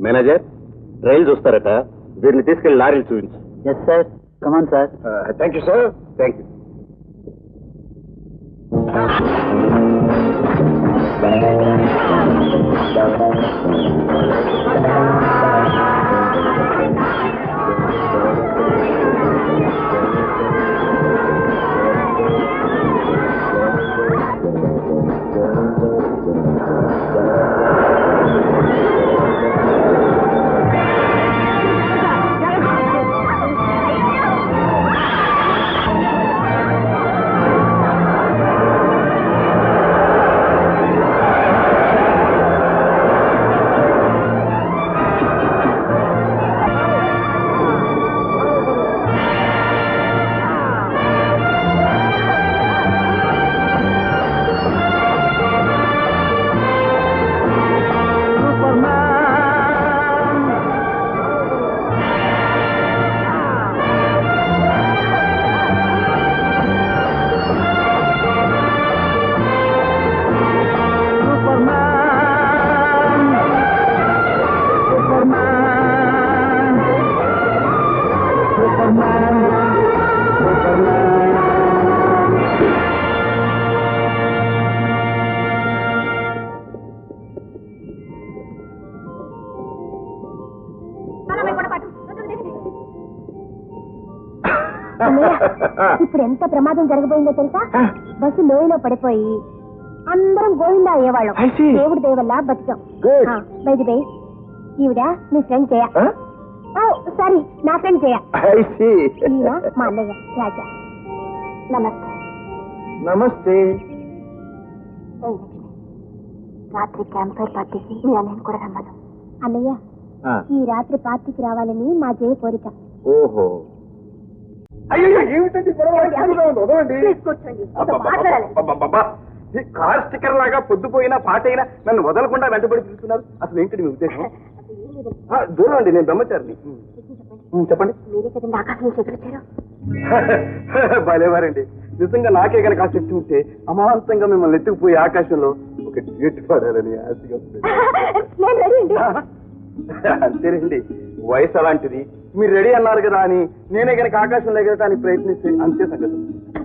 Manager రైలు చూస్తారట, వీరిని తీసుకెళ్లి లారీలు చూపించు. Yes sir, come on sir. Thank you sir, thank you. ఇప్పుడు ఎంత ప్రమాదం జరగబోయిందో తెలుసా? బస్సు లోయలో పడిపోయి అందరం గోవిందా అయ్యేవాళ్ళం. దేవుడి దయవల్ల బతికాం. బైది బై, ఈవిడ మీ ఫ్రెండ్ జయ. సారీ, నా ఫ్రెండ్ జయ. ఈయన మా అన్నయ్య రాజా. నమస్తే. నమస్తే. రాత్రి క్యాంపర్ పార్టీకి మీ అన్నయ్యని కూడా రమ్మను. అన్నయ్య, ఈ రాత్రి పార్టీకి రావాలని మా జయ కోరిక. ఓహో, అయ్యో ఏమిటండి కార్ స్టిక్కర్ లాగా పొద్దుపోయినా పాట అయినా నన్ను వదలకుండా వెంటబడి పిలుస్తున్నారు. అసలు ఏంటి మీ ఉద్దేశం? దూరం అండి, నేను బ్రహ్మచారిని. చెప్పండి. మీరే కదండి ఆకాశం నుంచి ఎదురొచ్చారు. భలేవారండి, నిజంగా నాకే కనుక ఆ శక్తి ఉంటే అమాంతంగా మిమ్మల్ని ఎత్తుకుపోయి ఆకాశంలో ఒక డ్యూట్ పాడాలని ఆశగా ఉంది. అంతేనండి, వయసు అలాంటిది. మీరు రెడీ అన్నారు కదా అని నేనే కనుక ఆకాశంలో ఎగరటానికి ప్రయత్నిస్తే అంతే సంగతి.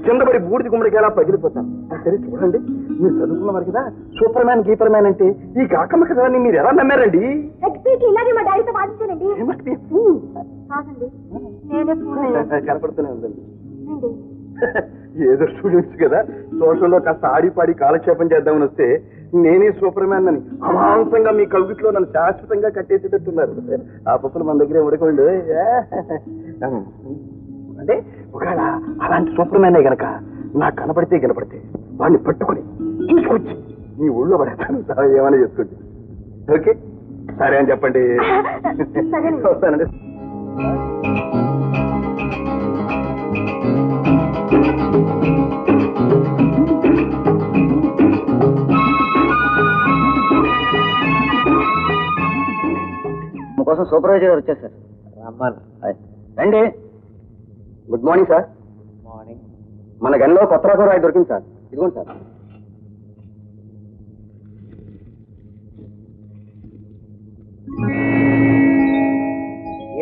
కిందపడి బూడిది గుమ్మడికి ఎలా పగిలిపోతాను. సరే చూడండి, మీరు చదువుకున్నవారు కదా, సూపర్ మ్యాన్ గీపర్ మ్యాన్ అంటే ఈ కాకమ్మ కదా అని మీరు ఎలా నమ్మారండి? కనపడుతూనే ఉందండి. ఏదో స్టూడెంట్స్ కదా, సోషల్లో కాస్త ఆడిపాడి కాలక్షేపం చేద్దామని వస్తే నేనే సూపర్ మ్యాన్ అని అమాంతంగా మీ కవిట్లో నన్ను శాశ్వతంగా కట్టేసేటట్టున్నారు. ఆ పప్పులు మన దగ్గరే ఉడకండి. అంటే ఒకవేళ అలాంటి సూపర్ మ్యానే గనక నాకు కనపడితే వాడిని పట్టుకుని తీసుకొచ్చి మీ ఊళ్ళో పడేస్తాను. ఏమైనా చేసుకోండి. ఓకే, సరే అని చెప్పండి. వస్తానండి. కోసం సూపర్వైజర్ గారు వచ్చేసారు. రండి. Good morning sir. మార్నింగ్. మన గన్లో కొత్త రకం రాయి దొరికింది సార్. ఇదిగోండి సార్.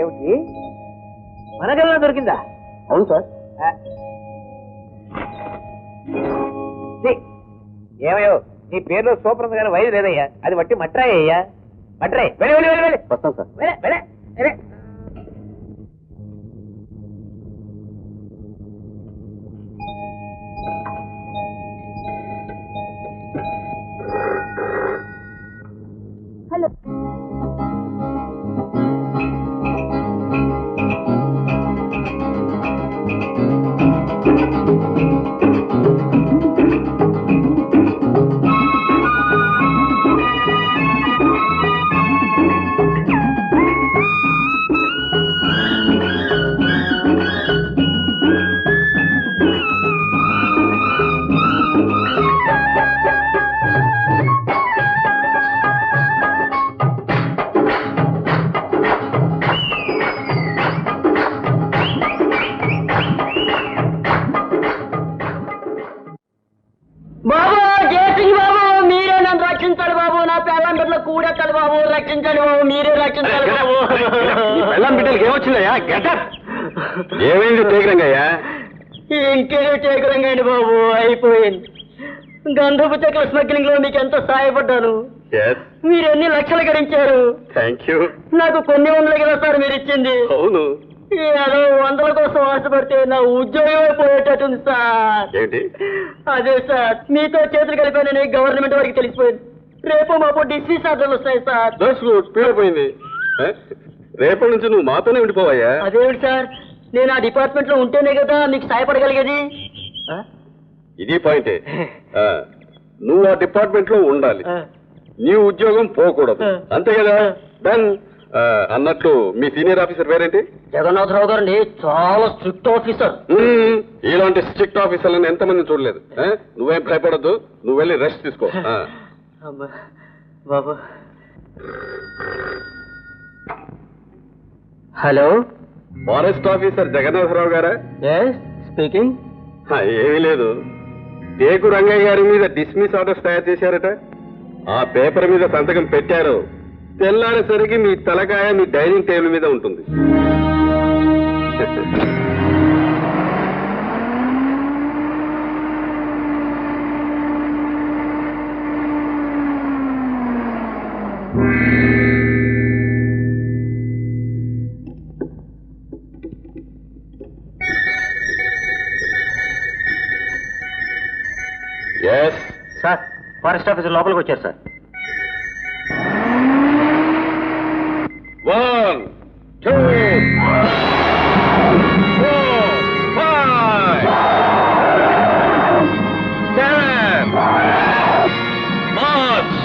ఏమిటి, మన గన్లో దొరికిందా? అవును సార్. ఏమయ్యో, నీ పేరులో సూపర్ ఉంది కానీ వైద్యు లేదయ్యా. అది వట్టి మట్రాయి అయ్యా, మట్రాయి. వెళ్ళి వెళ్ళి వెళ్ళి వెళ్ళి వస్తాం సార్. వెళ్ళే వెళ్ళే వెళ్ళే. హలో. రక్షించండి బాబు, నా పేరందరిలో కూడెత్తాలి బాబు, రక్షించండి బాబు, మీరే రక్షించాలి బాబు. బెల్లం బిడ్డలకి ఏమొచ్చిందయ్యా? గెటప్ ఏమైంది టేకరంగయ్యా? ఇంకేదో చేకరంగాండి బాబు, అయిపోయింది. గంధపు చెక్కల స్మగ్లింగ్ లో మీకు ఎంతో సహాయపడ్డాను. మీరు ఎన్ని లక్షలు గడించారు. Thank you. నాకు కొన్ని వందలు కదా సార్ మీరు ఇచ్చింది. అవును. ఏదో వందల కోసం ఆశపడితే నా ఉద్యోగమే పోయేటట్టుంది సార్. ఏంటి? అదే సార్, మీతో చేతులు కలిపానని గవర్నమెంట్ వారికి తెలిసిపోయింది. రేపు మాపు డిస్మిస్ ఆర్డర్లు వస్తాయి సార్. పీడిపోయింది. రేపటి నుంచి నువ్వు మాతోనే ఉండిపోవయ్యా. అదేమిటి సార్, నేను ఆ డిపార్ట్మెంట్ లో ఉంటేనే కదా మీకు సహాయపడగలిగేది. ఇది పాయింటే. నువ్వు ఆ డిపార్ట్మెంట్ లో ఉండాలి, నీ ఉద్యోగం పోకూడదు, అంతే కదా? దెన్ అన్నట్లు మీ సీనియర్ ఆఫీసర్ పేరేంటి? జగన్నాథరావు గారండి, చాలా స్ట్రిక్ట్ ఆఫీసర్. ఇలాంటి స్ట్రిక్ట్ ఆఫీసర్లను ఎంతమంది చూడలేదు. నువ్వేం భయపడద్దు, నువ్వు వెళ్ళి రెస్ట్ తీసుకో. బాబు. హలో, ఫారెస్ట్ ఆఫీసర్ జగన్నాథరావు గారా? స్పీకింగ్. ఏమీ లేదు, టేకు రంగయ్య గారి మీద డిస్మిస్ ఆర్డర్స్ తయారు చేశారట. ఆ పేపర్ మీద సంతకం పెట్టారు. తెల్లారేసరికి మీ తలకాయ మీ డైనింగ్ టేబుల్ మీద ఉంటుంది. సార్, ఫారెస్ట్ ఆఫీసర్ లోపలికి వచ్చారు sir. 1, 2, 4, 5, 7, march.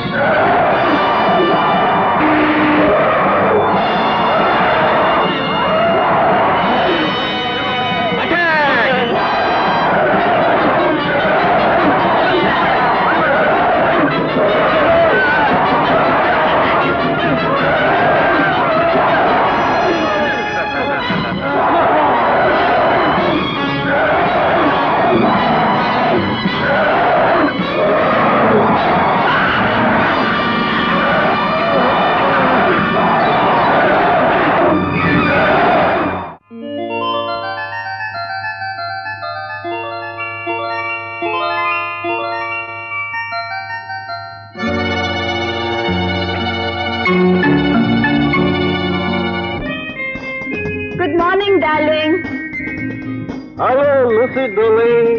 Good morning darling. Hello Lucy darling.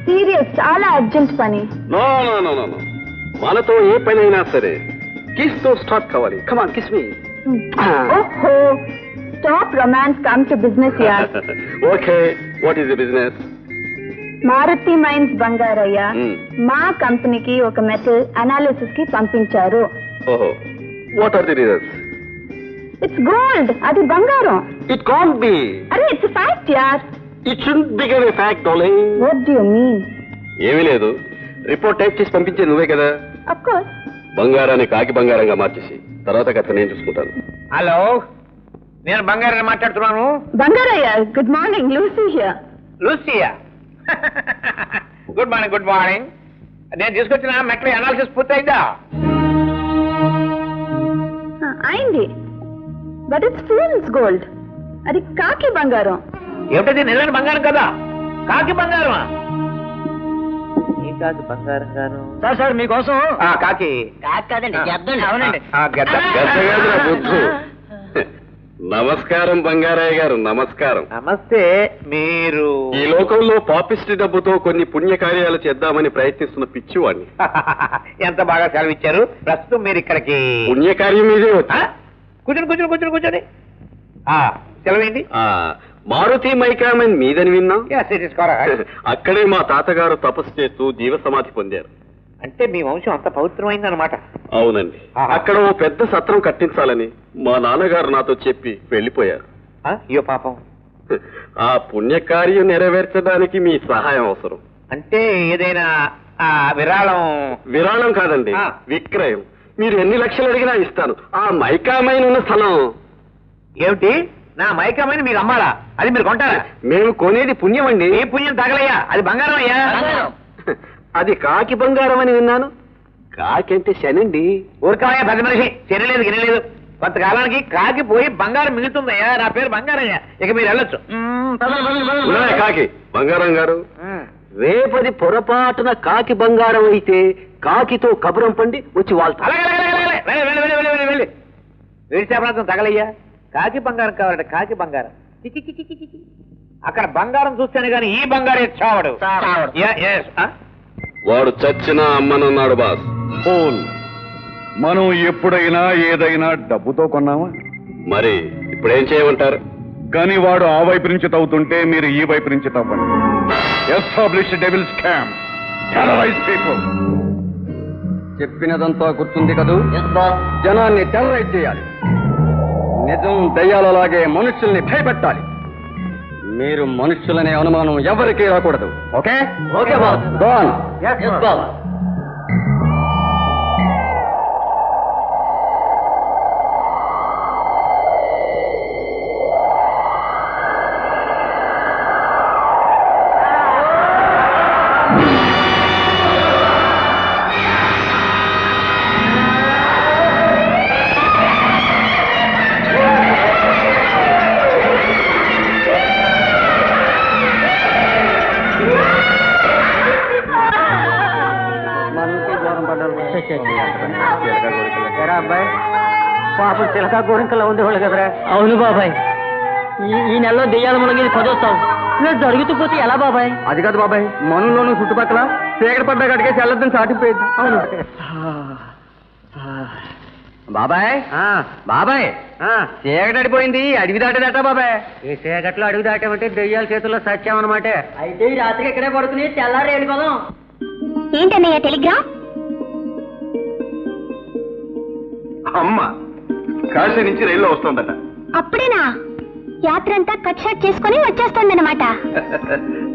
Serious, చాలా అర్జెంట్ పని. No no no no no, మనతో ఏ పని అయినా సరే కిస్ తో స్టార్ట్ కావాలి. Come on kiss me. ఓహో, stop romance, come to business యార్. Okay, what is the business? Maruti mines Bangarayya మా కంపెనీకి ఒక మెటల్ అనాలిసిస్ కి పంపించారు. ఓహో, what are the results? It's gold, అది బంగారం. It can't be. అరే ఇట్స్ ఫ్యాక్ట్ యార్. It should become a fact darling. What do you mean? ఏమీ లేదు, రిపోర్ట్ టైప్ చేసి పంపించే నువ్వే కదా. Of course. బంగారాన్ని కాకి బంగారంగా మార్చేసి తర్వాత కథ నేను చూసుకుంటాను. హలో, నేను బంగారాన్ని మాట్లాడుతున్నాను. Bangarayya, good morning. Lucy here. Lucia, good morning. Good morning. నేను తీసుకొచ్చిన మెటల్ అనాలిసిస్ పూర్తయిందా? అయింది, బట్ ఇట్స్ ఫూల్స్ గోల్డ్. అది కాకి బంగారం. ఏమిటది? నిజమైన బంగారం కదా? కాకి బంగారమా? ఏ కాకి బంగారం గాను? సార్ సార్ మీకోసం. కాకి కాదండి, గెద్దండి. అవునండి, గద్ద. గద్దగాదురా బుద్ధు. నమస్కారం బంగారయ్య గారు, నమస్కారం. నమస్తే. మీరు ఈ లోకంలో పాపిస్టి డబ్బుతో కొన్ని పుణ్యకార్యాలు చేద్దామని ప్రయత్నిస్తున్న పిచ్చివాడిని. ఎంత బాగా సెలవిచ్చారు. ప్రస్తుతం మీరు ఇక్కడికి పుణ్యకార్యం మీదే వచ్చి కూర్చొని కూర్చొని కూర్చొని కూర్చొని సెలవేంటి? మారుతి మైకామన్ మీదని విన్నాం. అక్కడే మా తాతగారు తపస్సు చేస్తూ జీవ సమాధి పొందారు. అంటే మీ వంశం అంత పవిత్రమైందన్నమాట. అవునండి. అక్కడ ఓ పెద్ద సత్రం కట్టించాలని మా నాన్నగారు నాతో చెప్పి వెళ్ళిపోయారు. అయ్యో పాపం. ఆ పుణ్యకార్యం నెరవేర్చడానికి మీ సహాయం అవసరం. అంటే ఏదైనా విరాళం? విరాళం కాదండి, విక్రయం. మీరు ఎన్ని లక్షలు అడిగినా ఇస్తాను. ఆ మైకామైన్ ఉన్న స్థలం. ఏమిటి? నా మైకామైన్ మీరు అమ్మాలా? అది మీరు కొంటారా? మేము కొనేది పుణ్యం అండి. ఏ పుణ్యం తగలయ్యా, అది బంగారం అయ్యా. అది కాకి బంగారం అని విన్నాను. కాకి అంటే శనండి. ఊరుకోవయ్యా పెద్ద మనిషి, శనలేదు గినలేదు. కొంతకాలానికి కాకి పోయి బంగారం మిగులుతుందయ్యా. నా పేరు బంగారయ్య. ఇక మీరు వెళ్ళొచ్చు. కాకి బంగారం గారు, రేపది పొరపాటున కాకి బంగారం అయితే కాకితో కబురం పండి వచ్చి వాళ్తా. వెళ్ళి వేడిచేపలతో తగలయ్యా. కాకి బంగారం కావాలంటే కాకి బంగారం. అక్కడ బంగారం చూస్తేనే కానీ ఈ బంగారం చావడు. వాడు చచ్చినా అమ్మనన్నాడు బాస్. మనం ఎప్పుడైనా ఏదైనా డబ్బుతో కొన్నామా? మరి ఇప్పుడు ఏం చేయమంటారు? కానీ వాడు ఆ వైపు నుంచి తవ్వుతుంటే మీరు ఈ వైపు నుంచి తవ్వండి. Establish devil's camp, terrorize people. చెప్పినదంతా గుర్తుంది కదూ? జనాన్ని టెర్రరైజ్ చేయాలి. నిజం దయ్యాలలాగే మనుషుల్ని భయపెట్టాలి. మీరు మనుషులనే అనుమానం ఎవరికీ రాకూడదు. Okay? Okay boss. Go on. Boss. అబ్బాయి పాపం చిలకా గోరింకలా ఉండేవాళ్ళు కదరా. అవును బాబాయ్, ఈ నెలలో దెయ్యాల మునగేది 10వ సంవత్సరం. ఇలా జరుగుతూ పోతే ఎలా బాబాయ్? అది కాదు బాబాయ్, మనుల్లోనూ చుట్టుపక్కల చీకటి పడ్డా కడిగే చల్లద్దని చాటిపోయింది. అవును బాబాయ్. బాబాయ్ చీకటి అడిపోయింది, అడవి దాటదట బాబాయ్. ఈ చీకట్లో అడుగు దాటామంటే దెయ్యాల చేతుల్లో సత్యామన్నమాట. అయితే ఈ రాత్రికి ఇక్కడే పడుకుని తెల్లారి వెళ్ళిపోదాం. ఏంటన్నయ్య టెలిగ్రామ్? అమ్మ కాశీ నుంచి రైల్లో వస్తుందట. అప్పుడేనా? యాత్ర అంతా కట్ షాట్ చేసుకుని వచ్చేస్తుందన్నమాట.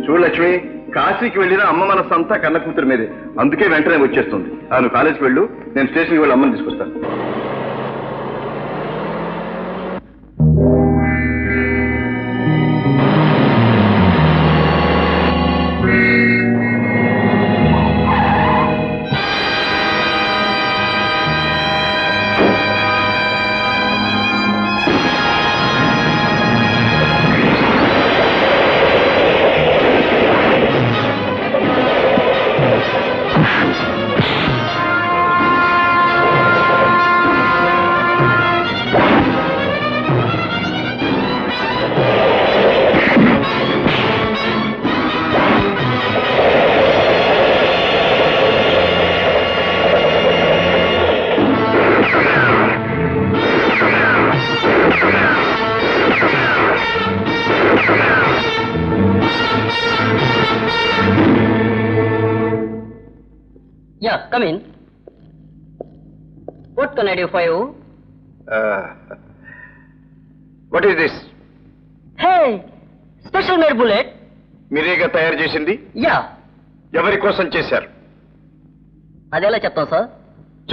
చూడు లక్ష్మి, కాశీకి వెళ్ళిన అమ్మ మనస్సంతా కన్న కూతురు మీదే. అందుకే వెంటనే వచ్చేస్తుంది. నువ్వు కాలేజీకి వెళ్ళు, నేను స్టేషన్కి వెళ్ళి అమ్మని తీసుకొస్తాను. Yeah, come in. What can I do for you? What is this? Hey, special made bullet. మీరేగా తయారు చేసింది? Yeah. ఎవరి కోసం చేశారు? అదెలా చెప్తాం సార్?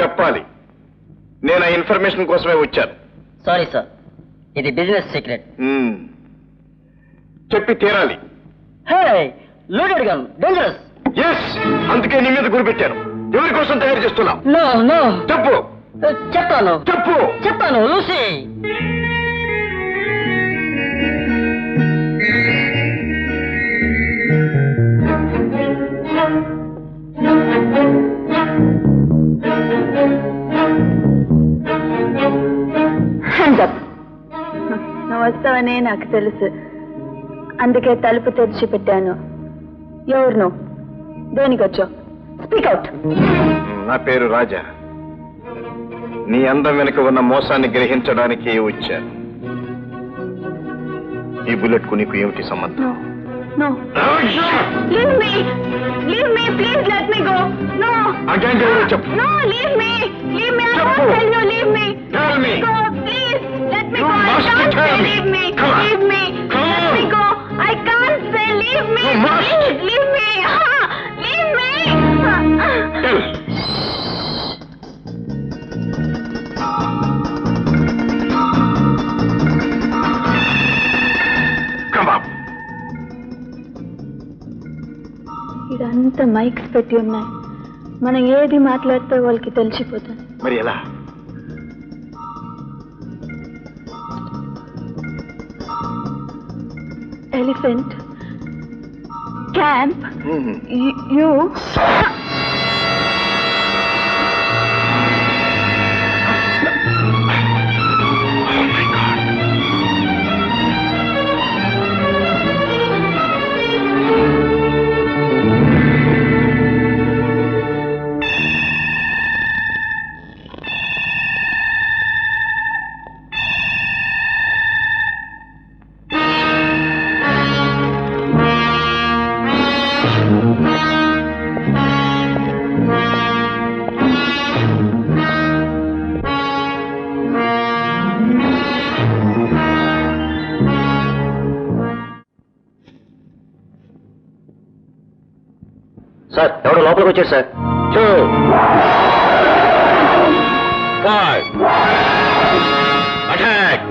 చెప్పాలి. నేను ఆ ఇన్ఫర్మేషన్ కోసమే వచ్చాను. సారీ సార్, ఇది బిజినెస్ సీక్రెట్. చెప్పి తీరాలి. Hey, loaded gun, dangerous. Yes, అందుకే నీ మీద గురిపెట్టాను. ఎవరి కోసం తయారు చేస్తున్నావు? No, no. చెప్పు. చెప్తాను లూసీ. నువ్వు వస్తావనే నాకు తెలుసు, అందుకే తలుపు తెరిచి పెట్టాను. ఎవరు నువ్వు? దేనికి వచ్చావు? Speak out. నా పేరు రాజా. నీ అందం వెనుక ఉన్న మోసాన్ని గ్రహించడానికి వచ్చాను. ఈ బుల్లెట్ కు నీకు ఏమిటి సంబంధం? No. Leave me. Leave me. Please let me go. No. Again, చెప్పు. No, leave me. Leave me. I won't tell you. Leave me. Tell me. Go, please. Let me You go. must I can't tell say me. leave me. Come on. Leave me. Come Let on. me go. I can't say leave me. You must. Please, leave me. Leave me. Tell. Come up. ఇదంతా mics పెట్టి ఉన్నాయి. మనం ఏది మాట్లాడితే వాళ్ళకి తెలిసిపోతుంది. మరి ఎలా? elephant, camp, you. సార్ ఎవడో లోపలికి వచ్చారు సార్. 2 5 అటాక్.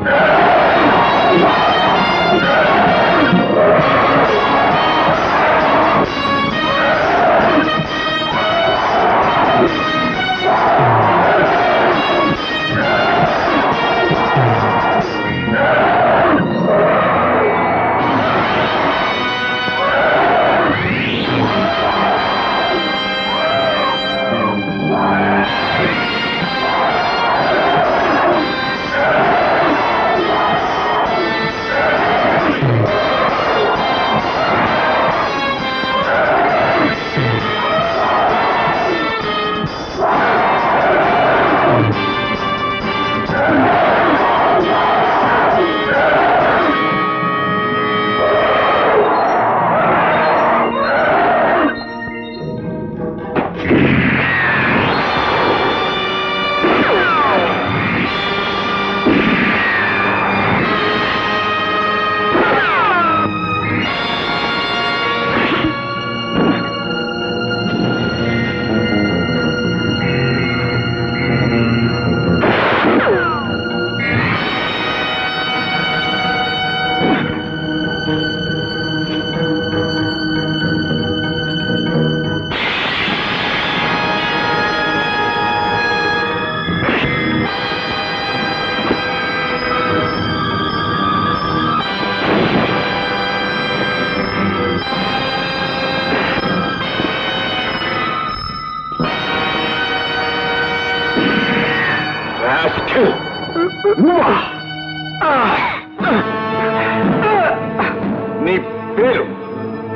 నీ పేరు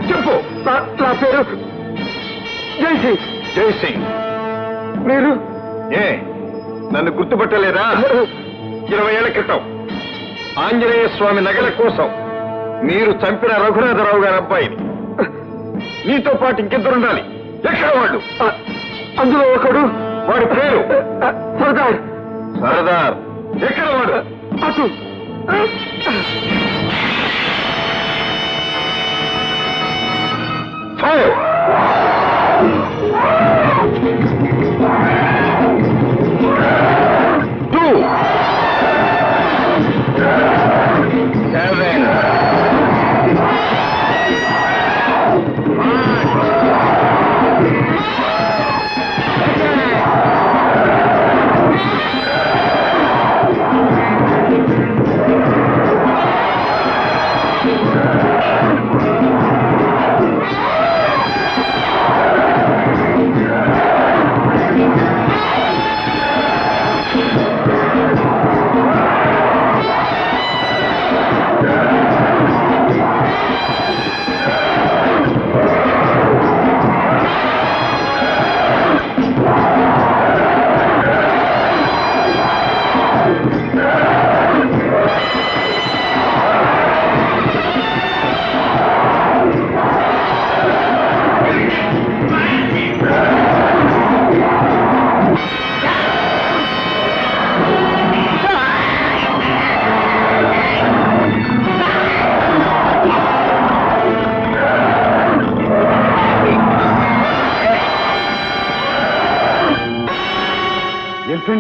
చెప్పు. నా పేరు జైసింగ్. జైసింగ్, మీరు నన్ను గుర్తుపట్టలేదా? 20 ఏళ్ల క్రితం ఆంజనేయ స్వామి నగల కోసం మీరు చంపిన రఘునాథరావు గారి అబ్బాయిని. నీతో పాటు ఇంకిద్దరుండాలి. ఎక్కడ వాళ్ళు? అందులో ఒకడు, వాడి పేరు సర్దార్. సర్దార్ ఎక్కడ వాడు? అటు. ఫైర్. 2 7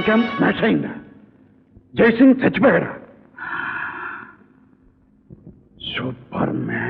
క్యాంప్ స్మాష్ అయిందా? జైసింగ్ చచ్చిపోయాడా? Super man.